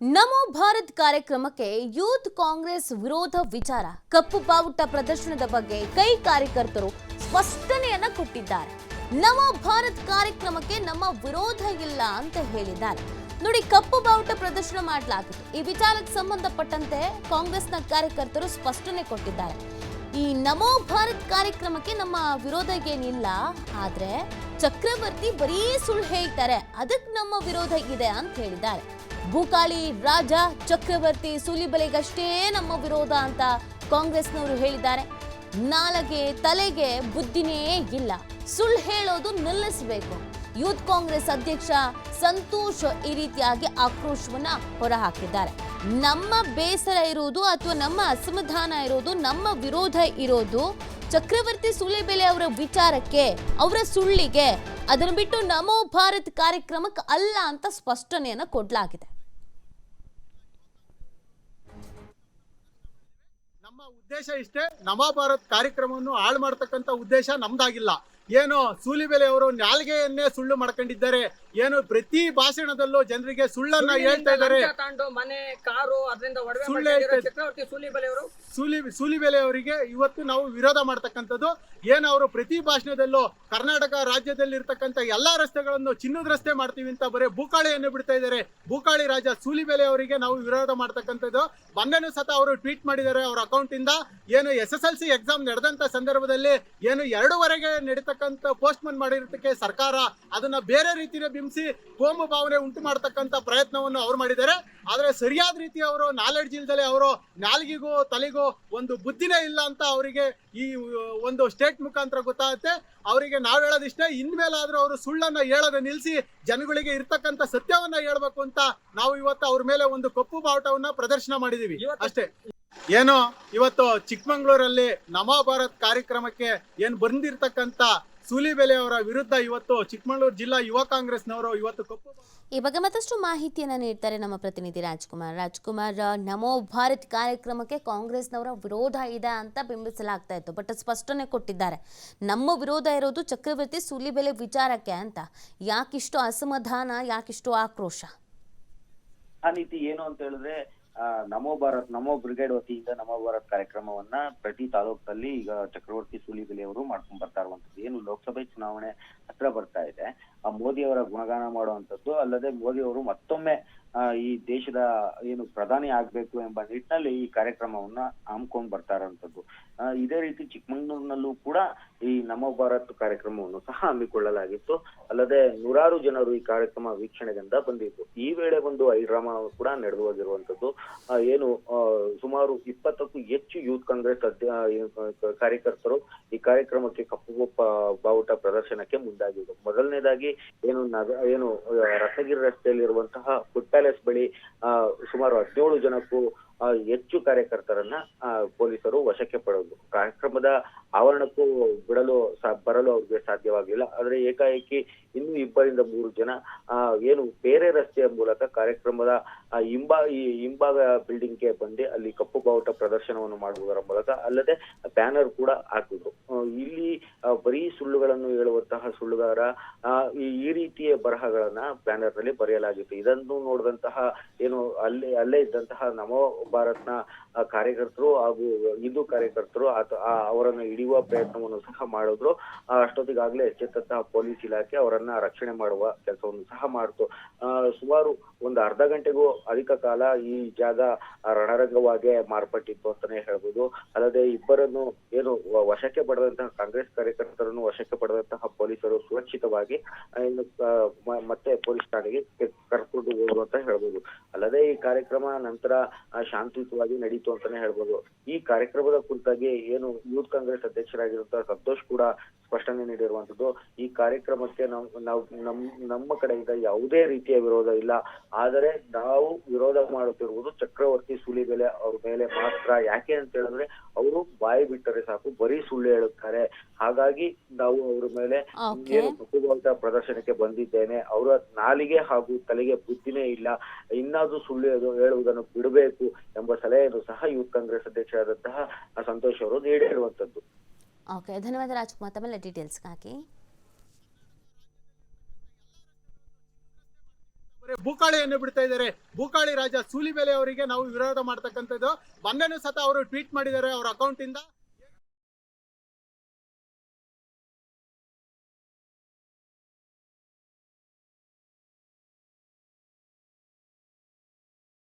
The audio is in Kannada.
ನಮೋ ಭಾರತ್ ಕಾರ್ಯಕ್ರಮಕ್ಕೆ ಯೂತ್ ಕಾಂಗ್ರೆಸ್ ವಿರೋಧ ವಿಚಾರ ಕಪ್ಪು ಬಾವುಟ ಪ್ರದರ್ಶನದ ಬಗ್ಗೆ ಕೈ ಕಾರ್ಯಕರ್ತರು ಸ್ಪಷ್ಟನೆಯನ್ನ ಕೊಟ್ಟಿದ್ದಾರೆ. ನಮೋ ಭಾರತ್ ಕಾರ್ಯಕ್ರಮಕ್ಕೆ ನಮ್ಮ ವಿರೋಧ ಇಲ್ಲ ಅಂತ ಹೇಳಿದ್ದಾರೆ. ನೋಡಿ, ಕಪ್ಪು ಬಾವುಟ ಪ್ರದರ್ಶನ ಮಾಡಲಾಗಿದೆ. ಈ ವಿಚಾರಕ್ಕೆ ಸಂಬಂಧಪಟ್ಟಂತೆ ಕಾಂಗ್ರೆಸ್ನ ಕಾರ್ಯಕರ್ತರು ಸ್ಪಷ್ಟನೆ ಕೊಟ್ಟಿದ್ದಾರೆ. ಈ ನಮೋ ಭಾರತ್ ಕಾರ್ಯಕ್ರಮಕ್ಕೆ ನಮ್ಮ ವಿರೋಧ ಏನಿಲ್ಲ, ಆದ್ರೆ ಚಕ್ರವರ್ತಿ ಬರೀ ಸುಳ್ಳು ಹೇಳ್ತಾರೆ, ಅದಕ್ಕೆ ನಮ್ಮ ವಿರೋಧ ಇದೆ ಅಂತ ಹೇಳಿದ್ದಾರೆ. ಭೂಕಾಳಿ ರಾಜ ಚಕ್ರವರ್ತಿ ಸೂಲಿಬೆಲೆಗಷ್ಟೇ ನಮ್ಮ ವಿರೋಧ ಅಂತ ಕಾಂಗ್ರೆಸ್ನವರು ಹೇಳಿದ್ದಾರೆ. ನಾಲಗೆ ತಲೆಗೆ ಬುದ್ಧಿನೇ ಇಲ್ಲ, ಸುಳ್ಳು ಹೇಳೋದು ನಿಲ್ಲಿಸಬೇಕು. ಯೂತ್ ಕಾಂಗ್ರೆಸ್ ಅಧ್ಯಕ್ಷ ಸಂತೋಷ್ ಈ ರೀತಿಯಾಗಿ ಆಕ್ರೋಶವನ್ನ ಹೊರಹಾಕಿದ್ದಾರೆ. ನಮ್ಮ ಬೇಸರ ಇರೋದು ಅಥವಾ ನಮ್ಮ ಅಸಮಾಧಾನ ಇರೋದು, ನಮ್ಮ ವಿರೋಧ ಇರೋದು ಚಕ್ರವರ್ತಿ ಸೂಲಿಬೆಲೆ ಅವರ ವಿಚಾರಕ್ಕೆ, ಅವರ ಸುಳ್ಳಿಗೆ. ಅದನ್ನು ಬಿಟ್ಟು ನಮೋ ಭಾರತ್ ಕಾರ್ಯಕ್ರಮಕ್ಕೆ ಅಲ್ಲ ಅಂತ ಸ್ಪಷ್ಟನೆಯನ್ನ ಕೊಡಲಾಗಿದೆ. ನಮ್ಮ ಉದ್ದೇಶ ಇಷ್ಟೇ, ನಮೋ ಭಾರತ್ ಕಾರ್ಯಕ್ರಮವನ್ನು ಹಾಳು ಮಾಡತಕ್ಕಂತ ಉದ್ದೇಶ ನಮ್ದಾಗಿಲ್ಲ. ಏನು ಸೂಲಿಬೆಲೆ ಅವರು ನಾಲ್ಗೆಯನ್ನೇ ಸುಳ್ಳು ಮಾಡ್ಕೊಂಡಿದ್ದಾರೆ. ಏನು ಪ್ರತಿ ಭಾಷಣದಲ್ಲೂ ಜನರಿಗೆ ಸುಳ್ಳನ್ನ ಹೇಳ್ತಾ ಇದ್ದಾರೆ. ಸೂಲಿಬೆಲೆ ಅವರಿಗೆ ಇವತ್ತು ನಾವು ವಿರೋಧ ಮಾಡ್ತಕ್ಕಂಥದ್ದು. ಏನು ಅವರು ಪ್ರತಿ ಭಾಷಣದಲ್ಲೂ ಕರ್ನಾಟಕ ರಾಜ್ಯದಲ್ಲಿ ಇರ್ತಕ್ಕಂಥ ಎಲ್ಲಾ ರಸ್ತೆಗಳನ್ನು ಚಿನ್ನದ ರಸ್ತೆ ಮಾಡ್ತೀವಿ ಅಂತ ಬರೀ ಭೂಕಾಳಿಯನ್ನು ಬಿಡ್ತಾ ಇದ್ದಾರೆ. ಭೂಕಾಳಿ ರಾಜ ಸೂಲಿಬೆಲೆ ಅವರಿಗೆ ನಾವು ವಿರೋಧ ಮಾಡ್ತಕ್ಕಂಥದ್ದು. ಮೊನ್ನೆನೂ ಸತ ಅವರು ಟ್ವೀಟ್ ಮಾಡಿದ್ದಾರೆ ಅವರ ಅಕೌಂಟ್ ಇಂದ. ಏನು SSLC ಎಕ್ಸಾಮ್ ನಡೆದಂತ ಸಂದರ್ಭದಲ್ಲಿ ಏನು 2:15 ನಡೀತಕ್ಕಂಥ ಪೋಸ್ಟ್ಮನ್ ಮಾಡಿರೋದಕ್ಕೆ ಸರ್ಕಾರ ಅದನ್ನ ಬೇರೆ ರೀತಿಯ ಬಿಂಬಿಸಿ ಕೋಮು ಭಾವನೆ ಉಂಟು ಮಾಡತಕ್ಕಂಥ ಪ್ರಯತ್ನವನ್ನು ಅವ್ರು ಮಾಡಿದ್ದಾರೆ. ಆದ್ರೆ ಸರಿಯಾದ ರೀತಿ ಅವರು ನಾಲೆಡ್ಜ್ ಇಲ್ದಲೆ ಅವರು ನಾಲ್ಗಿಗೂ ತಲೆಗೂ ಒಂದು ಬುದ್ಧಿನೇ ಇಲ್ಲ ಅಂತ ಅವರಿಗೆ ಈ ಒಂದು ಸ್ಟೇಟ್ ಮುಖಾಂತರ ಗೊತ್ತಾಗುತ್ತೆ. ಅವರಿಗೆ ನಾವು ಹೇಳೋದಿಷ್ಟೇ, ಇನ್ಮೇಲಾದ್ರೂ ಅವರು ಸುಳ್ಳನ್ನ ಹೇಳೋದ ನಿಲ್ಲಿಸಿ ಜನಗಳಿಗೆ ಇರ್ತಕ್ಕಂಥ ಸತ್ಯವನ್ನ ಹೇಳ್ಬೇಕು ಅಂತ ನಾವು ಇವತ್ತು ಅವ್ರ ಮೇಲೆ ಒಂದು ಕಪ್ಪು ಬಾವುಟವನ್ನ ಪ್ರದರ್ಶನ ಮಾಡಿದೀವಿ ಅಷ್ಟೇ. ಏನು ಇವತ್ತು ಚಿಕ್ಕಮಂಗ್ಳೂರಲ್ಲಿ ನಮೋ ಭಾರತ್ ಕಾರ್ಯಕ್ರಮಕ್ಕೆ ಏನ್ ಬಂದಿರ್ತಕ್ಕಂಥ ಸೂಲಿಬೆಲೆ ಅವರ ವಿರುದ್ಧ ಇವತ್ತು ಚಿಕ್ಕಮಂಗ್ಳೂರು ಜಿಲ್ಲಾ ಯುವ ಕಾಂಗ್ರೆಸ್ನವರು ಇವತ್ತು ಕಪ್ಪು. ಈ ಬಗ್ಗೆ ಮತ್ತಷ್ಟು ಮಾಹಿತಿಯನ್ನ ನೀಡ್ತಾರೆ ನಮ್ಮ ಪ್ರತಿನಿಧಿ ರಾಜ್ಕುಮಾರ್. ನಮೋ ಭಾರತ್ ಕಾರ್ಯಕ್ರಮಕ್ಕೆ ಕಾಂಗ್ರೆಸ್ನವರ ವಿರೋಧ ಇದೆ ಅಂತ ಬಿಂಬಿಸಲಾಗ್ತಾ ಇತ್ತು, ಬಟ್ ಸ್ಪಷ್ಟನೆ ಕೊಟ್ಟಿದ್ದಾರೆ. ನಮ್ಮ ವಿರೋಧ ಇರೋದು ಚಕ್ರವರ್ತಿ ಸೂಲಿಬೆಲೆ ವಿಚಾರಕ್ಕೆ ಅಂತ. ಯಾಕಿಷ್ಟು ಅಸಮಾಧಾನ, ಯಾಕಿಷ್ಟು ಆಕ್ರೋಶ? ಆ ನೀತಿ ಏನು ಅಂತ ಹೇಳಿದ್ರೆ, ನಮೋ ಬ್ರಿಗೇಡ್ ವತಿಯಿಂದ ನಮೋ ಭಾರತ್ ಕಾರ್ಯಕ್ರಮವನ್ನ ಪ್ರತಿ ತಾಲೂಕಲ್ಲಿ ಈಗ ಚಕ್ರವರ್ತಿ ಸೂಲಿಬೆಲೆ ಅವರು ಮಾಡ್ಕೊಂಡ್ ಬರ್ತಾ ಇರುವಂತದ್ದು. ಏನು ಲೋಕಸಭೆ ಚುನಾವಣೆ ಹತ್ರ ಬರ್ತಾ ಇದೆ, ಮೋದಿ ಅವರ ಗುಣಗಾನ ಮಾಡುವಂತದ್ದು ಅಲ್ಲದೆ ಮೋದಿ ಅವರು ಮತ್ತೊಮ್ಮೆ ಈ ದೇಶದ ಏನು ಪ್ರಧಾನಿ ಆಗ್ಬೇಕು ಎಂಬ ನಿಟ್ಟಿನಲ್ಲಿ ಈ ಕಾರ್ಯಕ್ರಮವನ್ನ ಹಮ್ಮಿಕೊಂಡು ಬರ್ತಾ ಇರುವಂತದ್ದು. ಇದೇ ರೀತಿ ಚಿಕ್ಕಮಂಗ್ಳೂರಿನಲ್ಲೂ ಕೂಡ ಈ ನಮೋ ಭಾರತ್ ಕಾರ್ಯಕ್ರಮವನ್ನು ಸಹ ಹಮ್ಮಿಕೊಳ್ಳಲಾಗಿತ್ತು. ಅಲ್ಲದೆ ನೂರಾರು ಜನರು ಈ ಕಾರ್ಯಕ್ರಮ ವೀಕ್ಷಣೆಯಿಂದ ಬಂದಿದ್ರು. ಈ ವೇಳೆ ಒಂದು ಐಡ್ರಾಮಾ ಕೂಡ ನಡೆದು ಹೋಗಿರುವಂತದ್ದು. ಏನು ಸುಮಾರು 20ಕ್ಕೂ ಹೆಚ್ಚು ಯೂತ್ ಕಾಂಗ್ರೆಸ್ ಕಾರ್ಯಕರ್ತರು ಈ ಕಾರ್ಯಕ್ರಮಕ್ಕೆ ಕಪ್ಪು ಬಾವುಟ ಪ್ರದರ್ಶನಕ್ಕೆ ಮುಂದಾಗಿದ್ರು. ಮೊದಲನೇದಾಗಿ ಏನು ರತ್ನಗಿರಿ ರಸ್ತೆಯಲ್ಲಿರುವಂತಹ ಫುಡ್ ಪ್ಯಾಲೇಸ್ ಬಳಿ ಸುಮಾರು 17 ಜನಕ್ಕೂ ಹೆಚ್ಚು ಕಾರ್ಯಕರ್ತರನ್ನ ಪೊಲೀಸರು ವಶಕ್ಕೆ ಪಡೆದರು. ಕಾರ್ಯಕ್ರಮದ ಆವರಣಕ್ಕೂ ಬರಲು ಅವ್ರಿಗೆ ಸಾಧ್ಯವಾಗಿಲ್ಲ. ಆದ್ರೆ ಏಕಾಏಕಿ ಇನ್ನು 2-3 ಜನ ಏನು ಬೇರೆ ರಸ್ತೆಯ ಮೂಲಕ ಕಾರ್ಯಕ್ರಮದ ಹಿಂಭಾಗ ಬಿಲ್ಡಿಂಗ್ ಗೆ ಬಂದು ಅಲ್ಲಿ ಕಪ್ಪು ಬಾವುಟ ಪ್ರದರ್ಶನವನ್ನು ಮಾಡುವುದರ ಮೂಲಕ ಅಲ್ಲದೆ ಬ್ಯಾನರ್ ಕೂಡ ಹಾಕಿದ್ರು. ಇಲ್ಲಿ ಬರೀ ಸುಳ್ಳುಗಳನ್ನು ಹೇಳುವಂತಹ ಸುಳ್ಳುಗಾರ, ಈ ರೀತಿಯ ಬರಹಗಳನ್ನ ಬ್ಯಾನರ್ ನಲ್ಲಿ ಬರೆಯಲಾಗಿತ್ತು. ಇದನ್ನು ನೋಡಿದಂತಹ ಏನು ಅಲ್ಲೇ ಇದ್ದಂತಹ ನಮೋ ಭಾರತ್ನ ಕಾರ್ಯಕರ್ತರು ಹಾಗೂ ಹಿಂದೂ ಕಾರ್ಯಕರ್ತರು ಅವರನ್ನು ಹಿಡಿಯುವ ಪ್ರಯತ್ನವನ್ನು ಸಹ ಮಾಡಿದ್ರು. ಅಷ್ಟೊತ್ತಿಗಾಗ್ಲೇ ಎಚ್ಚೆತ್ತಂತಹ ಪೊಲೀಸ್ ಇಲಾಖೆ ಅವರನ್ನ ರಕ್ಷಣೆ ಮಾಡುವ ಕೆಲಸವನ್ನು ಸಹ ಮಾಡಿತು. ಸುಮಾರು ಒಂದು ಅರ್ಧ ಗಂಟೆಗೂ ಅಧಿಕ ಕಾಲ ಈ ಜಾಗ ರಣರಂಗವಾಗಿ ಮಾರ್ಪಟ್ಟಿತ್ತು ಅಂತಾನೆ ಹೇಳ್ಬೋದು. ಅಲ್ಲದೆ ಇಬ್ಬರನ್ನು ಏನು ವಶಕ್ಕೆ ಪಡೆದಂತಹ ಕಾಂಗ್ರೆಸ್ ಕಾರ್ಯಕರ್ತರನ್ನು ವಶಕ್ಕೆ ಪಡೆದಂತಹ ಪೊಲೀಸರು ಸುರಕ್ಷಿತವಾಗಿ ಮತ್ತೆ ಪೊಲೀಸ್ ಠಾಣೆಗೆ ಕರ್ಕೊಂಡು ಹೋದ್ರು ಅಂತ ಹೇಳ್ಬೋದು. ಅಲ್ಲದೆ ಈ ಕಾರ್ಯಕ್ರಮ ನಂತರ ಶಾಂತಿಯುತವಾಗಿ ನಡೀತು ಅಂತಾನೆ ಹೇಳ್ಬೋದು. ಈ ಕಾರ್ಯಕ್ರಮದ ಕುರಿತಾಗಿ ಏನು ಯೂತ್ ಕಾಂಗ್ರೆಸ್ ಅಧ್ಯಕ್ಷರಾಗಿರುವಂತಹ ಸಂತೋಷ್ ಕೂಡ ಸ್ಪಷ್ಟನೆ ನೀಡಿರುವಂತದ್ದು. ಈ ಕಾರ್ಯಕ್ರಮಕ್ಕೆ ನಮ್ಮ ಕಡೆಯಿಂದ ಯಾವುದೇ ರೀತಿಯ ವಿರೋಧ ಇಲ್ಲ, ಆದರೆ ನಾವು ವಿರೋಧ ಮಾಡುತ್ತಿರುವುದು ಚಕ್ರವರ್ತಿ ಸೂಲಿಬೆಲೆ ಅವ್ರ ಮೇಲೆ ಮಾತ್ರ. ಯಾಕೆ ಅಂತ ಹೇಳಿದ್ರೆ ಅವರು ಬಾಯಿ ಬಿಟ್ಟರೆ ಸಾಕು, ಬರೀ ಸುಳ್ಳು ಹೇಳುತ್ತಾರೆ. ಹಾಗಾಗಿ ನಾವು ಅವ್ರ ಮೇಲೆ ಏನು ಕಪ್ಪು ಬಾವುಟ ಪ್ರದರ್ಶನಕ್ಕೆ ಬಂದಿದ್ದೇನೆ. ಅವರ ನಾಲಿಗೆ ಹಾಗೂ ತಲೆಗೆ ಬುದ್ಧಿನೇ ಇಲ್ಲ, ಇನ್ನಾದ್ರೂ ಸುಳ್ಳು ಹೇಳುವುದನ್ನು ಬಿಡಬೇಕು ಎಂಬ ಸಲಹೆಯನ್ನು ಸಹ ಯೂತ್ ಕಾಂಗ್ರೆಸ್ ಅಧ್ಯಕ್ಷರಾದಂತಹ ಸಂತೋಷ್ ಅವರು ನೀಡಿರುವಂತದ್ದು. ಧನ್ಯವಾದ ರಾಜ್ಕುಮಾರ್, ತಮ್ಮೆಲ್ಲ ಡೀಟೇಲ್ಸ್ ಹಾಕಿ. ಬೂಕಾಳಿಯನ್ನು ಬಿಡ್ತಾ ಇದ್ದಾರೆ. ಬೂಕಾಳಿ ರಾಜ ಸೂಲಿಬೆಲೆ ಅವರಿಗೆ ನಾವು ವಿರೋಧ ಮಾಡ್ತಕ್ಕಂಥದ್ದು. ಮೊನ್ನೆನೂ ಸತ ಅವರು ಟ್ವೀಟ್ ಮಾಡಿದ್ದಾರೆ ಅವರ ಅಕೌಂಟ್ ಇಂದ.